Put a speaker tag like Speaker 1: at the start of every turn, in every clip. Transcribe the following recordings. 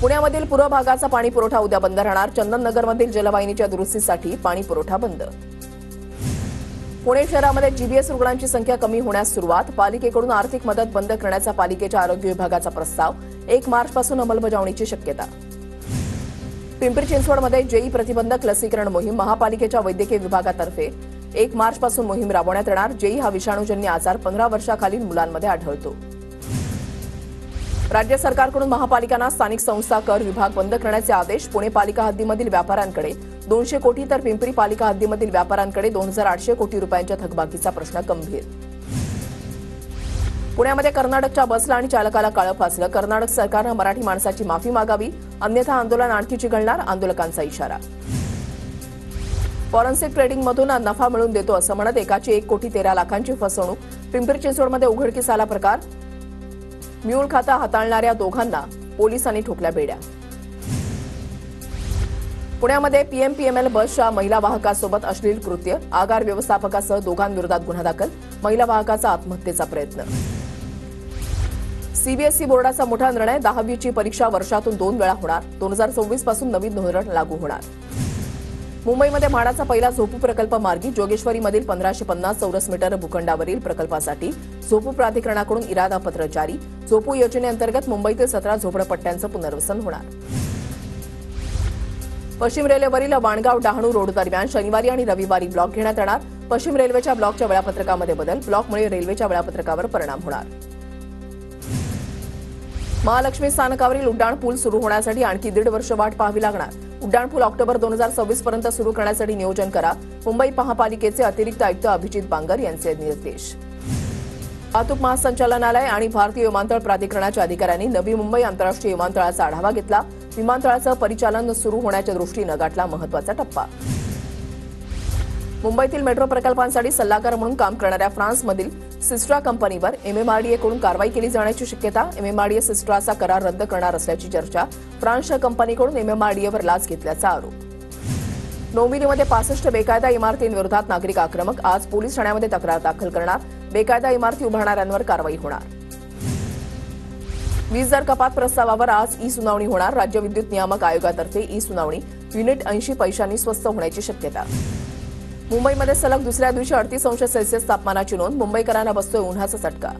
Speaker 1: पुण्यामधील पूर्व भागाचा पाणी पुरवठा उद्या बंद राहणार. चंदननगरमधील जलवाहिनीच्या दुरुस्तीसाठी पाणी पुरवठा बंद. पुणे शहरामध्ये जीबीएस रुग्णांची संख्या कमी होण्यास सुरुवात. पालिकेकडून आर्थिक मदत बंद करण्याचा पालिकेच्या आरोग्य विभागाचा प्रस्ताव. 1 मार्चपासून अंमलबजावणीची शक्यता. पिंपरी चिंचवडमध्ये जेई प्रतिबंधक लसीकरण मोहीम. महापालिकेच्या वैद्यकीय विभागातर्फे 1 मार्चपासून मोहीम राबवण्यात येणार. जेई हा विषाणूजन्य आजार 15 वर्षाखालील मुलांमध्ये आढळतो. राज्य सरकारकडून महापालिकांना स्थानिक संस्था कर विभाग बंद करण्याचे आदेश. पुणे पालिका हद्दीमधील व्यापाऱ्यांकडे 200 कोटी तर पिंपरी पालिका हद्दीमधील व्यापाऱ्यांकडे 2800 कोटी रुपयांच्या थकबाकीचा प्रश्न गंभीर. पुण्यामध्ये कर्नाटकच्या बसला आणि चालकाला काळं फासलं. कर्नाटक सरकारनं मराठी माणसाची माफी मागावी, अन्यथा आंदोलन आणखी चिघळणार. आंदोलकांचा इशारा. फॉरेन्सिक ट्रेडिंगमधून नफा मिळवून देतो असं म्हणत एकाची 1 कोटी 13 लाखांची फसवणूक. पिंपरी चिंचवडमध्ये उघडकीस आला प्रकार. म्यूल खाता हाताळणाऱ्या दोघांना पोलिसांनी ठोकल्या बेड्या. पुण्यामध्ये पीएमपीएमएल बसच्या महिला वाहकासोबत अश्लील कृत्य. आगार व्यवस्थापकासह दोघांविरोधात गुन्हा दाखल. महिला वाहकाचा आत्महत्येचा प्रयत्न. सीबीएसई बोर्डाचा मोठा निर्णय. 10वीची परीक्षा वर्षातून 2 वेळा होणार. 2024 पासून नवीन धोरण लागू होणार. मुंबईमध्ये म्हाडाचा पहिला झोपू प्रकल्प मार्गी. जोगेश्वरीमधील 1550 चौरस मीटर भूखंडावरील प्रकल्पासाठी झोपू प्राधिकरणाकडून इरादापत्र जारी. झोपू योजनेअंतर्गत मुंबईतील 17 झोपडपट्ट्यांचं पुनर्वसन होणार. पश्चिम रेल्वेवरील वाणगाव डहाणू रोड दरम्यान शनिवारी आणि रविवारी ब्लॉक घेण्यात येणार. पश्चिम रेल्वेच्या ब्लॉकच्या वेळापत्रकामध्ये बदल. ब्लॉकमुळे रेल्वेच्या वेळापत्रकावर परिणाम होणार. महालक्ष्मी स्थानकावरील उड्डाण पूल सुरू होण्यासाठी आणखी 1.5 वर्ष वाट पाहावी लागणार. उड्डाण पूल ऑक्टोबर 2026 पर्यंत सुरू करण्यासाठी नियोजन करा. मुंबई महापालिकेचे अतिरिक्त आयुक्त अभिजित बांगर यांचे निर्देश. वाहतूक महासंचालनालय आणि भारतीय विमानतळ प्राधिकरणाच्या अधिकाऱ्यांनी नवी मुंबई आंतरराष्ट्रीय विमानतळाचा आढावा घेतला. विमानतळाचं परिचालन सुरू होण्याच्या दृष्टीनं गाठला महत्त्वाचा टप्पा. मुंबईतील मेट्रो प्रकल्पांसाठी सल्लागार म्हणून काम करणाऱ्या फ्रान्समधील सिस्ट्रा कंपनीवर एमएमआरडीएकडून कारवाई केली जाण्याची शक्यता. एमएमआरडीए सिस्ट्राचा करार रद्द करणार असल्याची चर्चा. फ्रान्सच्या कंपनीकडून एमएमआरडीएवर लाच घेतल्याचा आरोप. नोमिनीमध्ये 65 बेकायदा इमारतींविरोधात नागरिक आक्रमक. आज पोलीस ठाण्यामध्ये तक्रार दाखल करणार. बेकायदा इमारती उभारणाऱ्यांवर कारवाई होणार. वीज दर कपात प्रस्तावावर आज ई सुनावणी होणार. राज्य विद्युत नियामक आयोगातर्फे ई सुनावणी. युनिट 80 पैशांनी स्वस्त होण्याची शक्यता. मुंबईमध्ये सलग दुसऱ्या दिवशी 38 अंश सेल्सिअस तापमानाची नोंद. मुंबईकरांना बसतोय उन्हाचा चटका.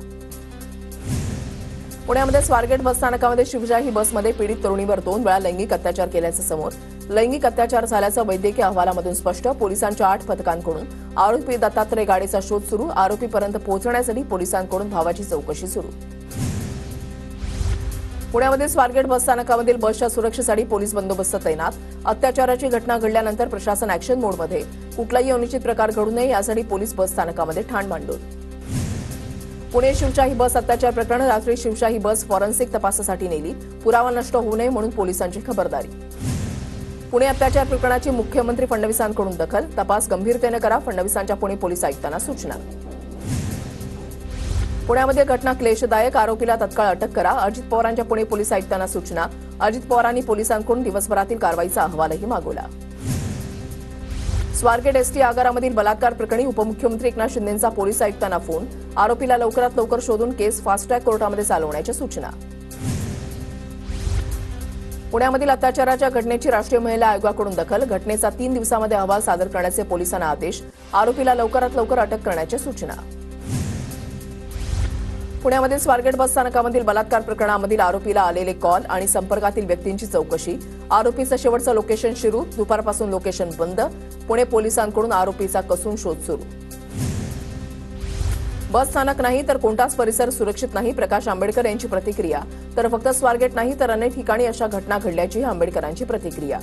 Speaker 1: पुण्यामध्ये स्वारगेट बसस्थानकामध्ये शिवशाही बसमध्ये पीडित तरुणीवर 2 वेळा लैंगिक अत्याचार केल्याचं समोर. लैंगिक अत्याचार झाल्याचं वैद्यकीय अहवालामधून स्पष्ट. पोलिसांच्या 8 पथकांकडून आरोपी दत्तात्रय गाडेचा शोध सुरू. आरोपीपर्यंत पोहोचण्यासाठी पोलिसांकडून भावाची चौकशी सुरू. पुण्यामध्ये स्वारगेट बसस्थानकामधील बसच्या सुरक्षेसाठी पोलीस बंदोबस्त तैनात. अत्याचाराची घटना घडल्यानंतर प्रशासन ॲक्शन मोडमध्ये. कुठलाही अनुचित प्रकार घडू नये यासाठी पोलीस बसस्थानकामध्ये ठाण मांडून. पुणे शिवशाही बस अत्याचार प्रकरण. रात्री शिवशाही बस फॉरेन्सिक तपासासाठी नेली. पुरावा नष्ट होऊ नये म्हणून पोलिसांची खबरदारी. पुणे अत्याचार प्रकरणाची मुख्यमंत्री फडणवीसांकडून दखल. तपास गंभीरतेने करा. फडणवीसांच्या पुणे पोलीस आयुक्तांना सूचना. पुण्यामध्ये घटना क्लेशदायक. आरोपीला तत्काळ अटक करा. अजित पवारांच्या पुणे पोलीस आयुक्तांना सूचना. अजित पवारांनी पोलिसांकडून दिवसभरातील कारवाईचा अहवालही मागवला. स्वारगेट एसटी आगारामधील बलात्कार प्रकरणी उपमुख्यमंत्री एकनाथ शिंदेंचा पोलीस आयुक्तांना फोन. आरोपीला लवकरात लवकर शोधून केस फास्ट ट्रॅक कोर्टामध्ये चालवण्याच्या सूचना. पुण्यामधील अत्याचाराच्या घटनेची राष्ट्रीय महिला आयोगाकडून दखल. घटनेचा 3 दिवसांमध्ये अहवाल सादर करण्याचे पोलिसांना आदेश. आरोपीला लवकरात लवकर अटक करण्याच्या सूचना. पुण्यामधील स्वारगेट बसस्थानकामधील बलात्कार प्रकरणामधील आरोपीला आलेले कॉल आणि संपर्कातील व्यक्तींची चौकशी. आरोपीचं शेवटचं लोकेशन शिरू. दुपारपासून लोकेशन बंद. पुणे पोलिसांकडून आरोपीचा कसून शोध सुरू. बस स्थानक नाही तर कोणताच परिसर सुरक्षित नाही. प्रकाश आंबेडकर यांची प्रतिक्रिया. तर फक्त स्वारगेट नाही तर अनेक ठिकाणी अशा घटना घडल्याची आंबेडकरांची प्रतिक्रिया.